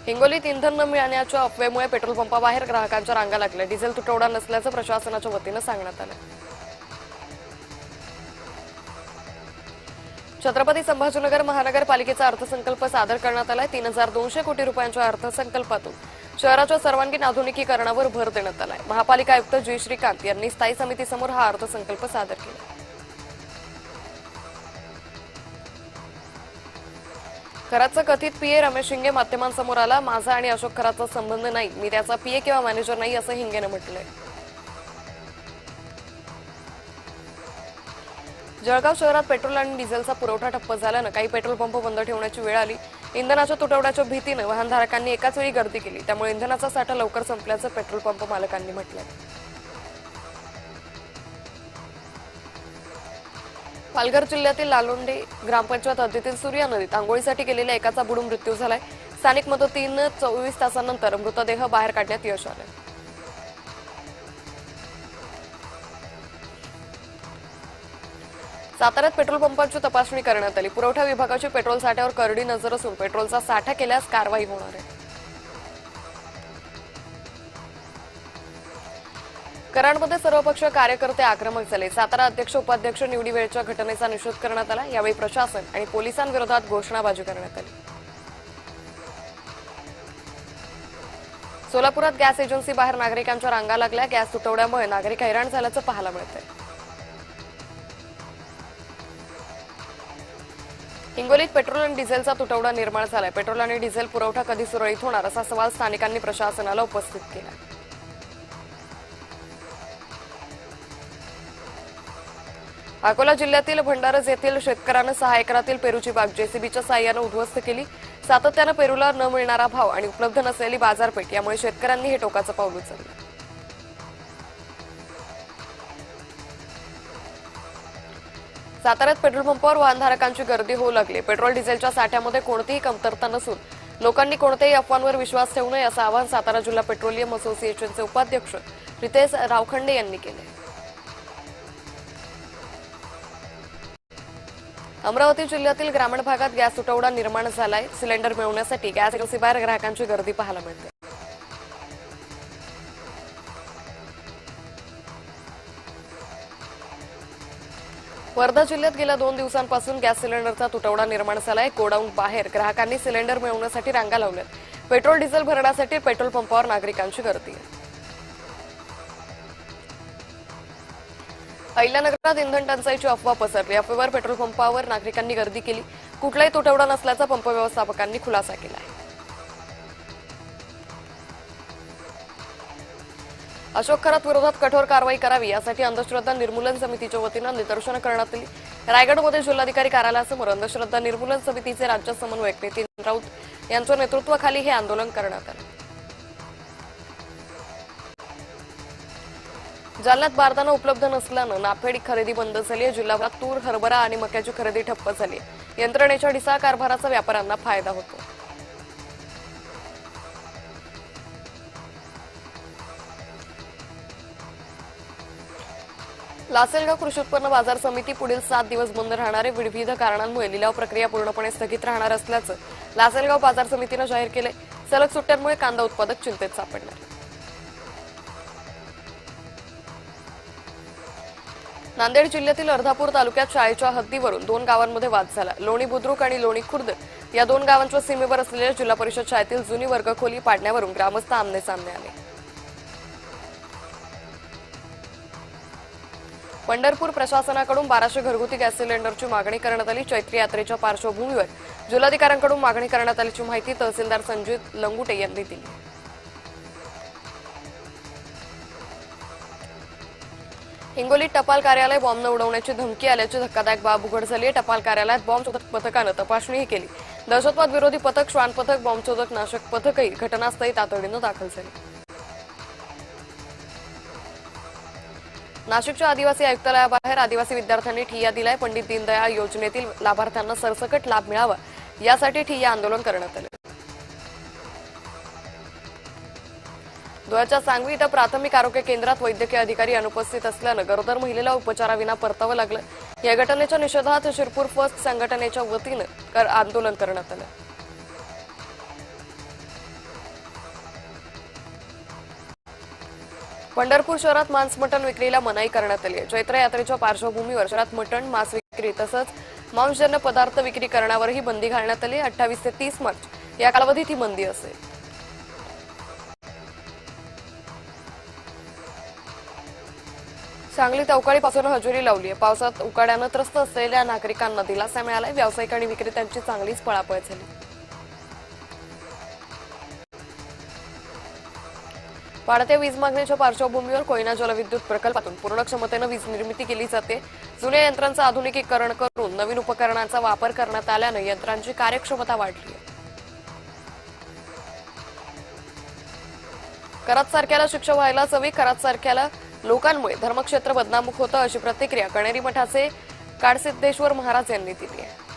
हिंगोलीत इंधन न मिळण्याच्या अफवेमुळे पेट्रोल पंपाबाहेर ग्राहकांच्या रांगा लागल्या। डिझेल तुटवडा नसल्याचं प्रशासनाच्या वतीनं सांगण्यात आलं। छत्रपती संभाजीनगर महानगरपालिकेचा अर्थसंकल्प सादर करण्यात आलाय। 3200 कोटी रुपयांच्या अर्थसंकल्पातून शहराच्या सर्वांगीण आधुनिकीकरणावर भर देण्यात आलाय। महापालिका आयुक्त जी श्रीकांत यांनी स्थायी समितीसमोर हा अर्थसंकल्प सादर केला। खरातचा कथित पीए रमेश हिंगे माध्यमांसमोर आला। माझा आणि अशोक खरातचा संबंध नाही, मी त्याचा पीए किंवा मॅनेजर नाही असं हिंगेने म्हटलंय। जळगाव शहरात पेट्रोल आणि डिझेलचा पुरवठा ठप्प झाल्यानं काही पेट्रोल पंप बंद ठेवण्याची वेळ आली। इंधनाच्या तुटवड्याच्या भीतीनं वाहनधारकांनी एकाच वेळी गर्दी केली, त्यामुळे इंधनाचा साठा लवकर संपल्याचं पेट्रोल पंप मालकांनी म्हटलंय। पालघर जिल्ह्यातील लालोंडे ग्रामपंचायत हद्दीतील सूर्या नदीत आंघोळीसाठी गेलेल्या एकाचा बुडून मृत्यू झालाय। स्थानिक मदतीनं 24 तासांनंतर मृतदेह बाहेर काढण्यात यश आलं। साताऱ्यात पेट्रोल पंपांची तपासणी करण्यात आली। पुरवठा विभागाची पेट्रोल साठ्यावर करडी नजर असून पेट्रोलचा साठा केल्यास कारवाई होणार आहे। कराडमध्ये सर्वपक्ष कार्यकर्ते आक्रमक झाले। सातारा अध्यक्ष उपाध्यक्ष निवडी वेळेच्या घटनेचा निषेध करण्यात आला। यावेळी प्रशासन आणि पोलिसांविरोधात घोषणाबाजी करण्यात आली। सोलापुरात गॅस एजन्सी बाहेर नागरिकांच्या रांगा लागल्या। गॅस तुटवड्यामुळे नागरिक हैराण झाल्याचं पाहायला मिळतंय। हिंगोलीत पेट्रोल आणि डिझेलचा तुटवडा निर्माण झालाय। पेट्रोल आणि डिझेल पुरवठा कधी सुरळीत होणार असा सवाल स्थानिकांनी प्रशासनाला उपस्थित केला। अकोला जिल्ह्यातील भंडारज येथील शेतकऱ्यानं 6 एकरातील पेरूची बाग जेसीबीच्या साहाय्यानं उद्ध्वस्त केली। सातत्यानं पेरूला न मिळणारा भाव आणि उपलब्ध नसलेली बाजारपेठ यामुळे शेतकऱ्यांनी हे टोकाचं पाऊल उचललं। साताऱ्यात पेट्रोल पंपावर वाहनधारकांची गर्दी होऊ लागली। पेट्रोल डिझेलच्या साठ्यामध्ये कोणतीही कमतरता नसून लोकांनी कोणत्याही अफवांवर विश्वास ठेवू नये असं आवाहन सातारा जिल्हा पेट्रोलियम असोसिएशनचे उपाध्यक्ष रितेश रावखंडे यांनी केले। अमरावती जिल्ह्यातील ग्रामीण भागात गॅस तुटवडा निर्माण झालाय। सिलेंडर मिळवण्यासाठी गॅस एजन्सी बाहेर ग्राहकांची गर्दी पाहायला मिळते। वर्धा जिल्ह्यात गेल्या 2 दिवसांपासून गॅस सिलेंडरचा तुटवडा निर्माण झालाय। गोडाऊन बाहेर ग्राहकांनी सिलेंडर मिळवण्यासाठी रांगा लावल्यात। पेट्रोल डिझेल भरण्यासाठी पेट्रोल पंपावर नागरिकांची गर्दी आहे। अहिल्यानगरात इंधन टंचाईची अफवा पसरली। अफवेवर पेट्रोल पंपावर नागरिकांनी गर्दी केली। कुठलाही तुटवडा नसल्याचा पंप व्यवस्थापकांनी खुलासा केला आहे। अशोक खरात विरोधात कठोर कारवाई करावी यासाठी अंधश्रद्धा निर्मूलन समितीच्या वतीनं निदर्शनं करण्यात आली। रायगडमध्ये जिल्हाधिकारी कार्यालयासमोर अंधश्रद्धा निर्मूलन समितीचे राज्य समन्वयक नितीन राऊत यांच्या नेतृत्वाखाली हे आंदोलन करण्यात आले। जालन्यात बारदाना उपलब्ध नसल्यानं नाफेड खरेदी बंद झाली आहे। जिल्हाभरात तूर, हरभरा आणि मक्याची खरेदी ठप्प झाली आहे। यंत्रणेच्या ढिसाळ कारभाराचा व्यापाऱ्यांना फायदा होतो। लासलगाव कृषी उत्पन्न बाजार समिती पुढील 7 दिवस बंद राहणार आहे। विविध कारणांमुळे लिलाव प्रक्रिया पूर्णपणे स्थगित राहणार असल्याचं लासलगाव बाजार समितीनं जाहीर केलंय। सलग सुट्ट्यांमुळे कांदा उत्पादक चिंतेत सापडले। नांदेड जिल्ह्यातील अर्धापूर तालुक्यात शाळेच्या हद्दीवरून 2 गावांमध्ये वाद झाला। लोणी बुद्रुक आणि लोणी खुर्द या 2 गावांच्या सीमेवर असलेल्या जिल्हा परिषद शाळेतील जुनी वर्गखोली पाडण्यावरून ग्रामस्थ आमने-सामने आले। पंढरपूर प्रशासनाकडून 1200 घरगुती गॅस सिलेंडरची मागणी करण्यात आली। चैत्री यात्रेच्या पार्श्वभूमीवर जिल्हाधिकाऱ्यांकडून मागणी करण्यात आल्याची माहिती तहसीलदार संजित लंगुटे यांनी दिली। हिंगोलीत टपाल कार्यालय बॉम्बनं उडवण्याची धमकी आल्याची धक्कादायक बाब उघड झाली आहे। टपाल कार्यालयात बॉम्बशोधक पथकानं तपासणीही केली। दहशतवाद विरोधी पथक, श्वान पथक, बॉम्बशोधक नाशक पथकही घटनास्थळी तातडीनं दाखल झाले। नाशिकच्या आदिवासी आयुक्तालयाबाहेर आदिवासी विद्यार्थ्यांनी ठिय्या दिलाय। पंडित दीनदयाळ योजनेतील लाभार्थ्यांना सरसकट लाभ मिळावा यासाठी ठिय्या आंदोलन करण्यात आले। धुळ्याच्या सांगवी इथं प्राथमिक आरोग्य केंद्रात वैद्यकीय अधिकारी अनुपस्थित असल्यानं गरोदर महिलेला उपचाराविना परतावं लागलं। या घटनेच्या निषेधार्थ शिरपूर फर्स्ट संघटनेच्या वतीनं आंदोलन करण्यात आलं। पंढरपूर शहरात मांस मटण विक्रीला मनाई करण्यात आली आहे. चैत्र यात्रेच्या पार्श्वभूमीवर शहरात मटण मांस विक्री तसंच मांसजन्य पदार्थ विक्री करण्यावरही बंदी घालण्यात आली. 28 ते 30 मार्च या कालावधीत ही बंदी असेल. सांगलीत अवकाळीपासून हजेरी लावली आहे. पावसात उकाड्यानं त्रस्त असलेल्या नागरिकांना दिलासा मिळालाय. व्यावसायिक आणि विक्रेत्यांची चांगलीच पळापळ झाली. वाढत्या वीज मागणीच्या पार्श्वभूमीवर कोयना जलविद्युत प्रकल्पातून पूर्ण क्षमतेनं वीज निर्मिती केली जाते. जुन्या यंत्रांचं आधुनिकीकरण करून नवीन उपकरणांचा वापर करण्यात आल्यानं यंत्रांची कार्यक्षमता वाढली आहे. कराड सारख्याला शिक्षा व्हायलाच हवी. कराड सारख्याला लोकांमुळे धर्मक्षेत्र बदनामूख होतं, अशी प्रतिक्रिया कणेरी मठाचे काडसिद्धेश्वर महाराज यांनी दिली आहे.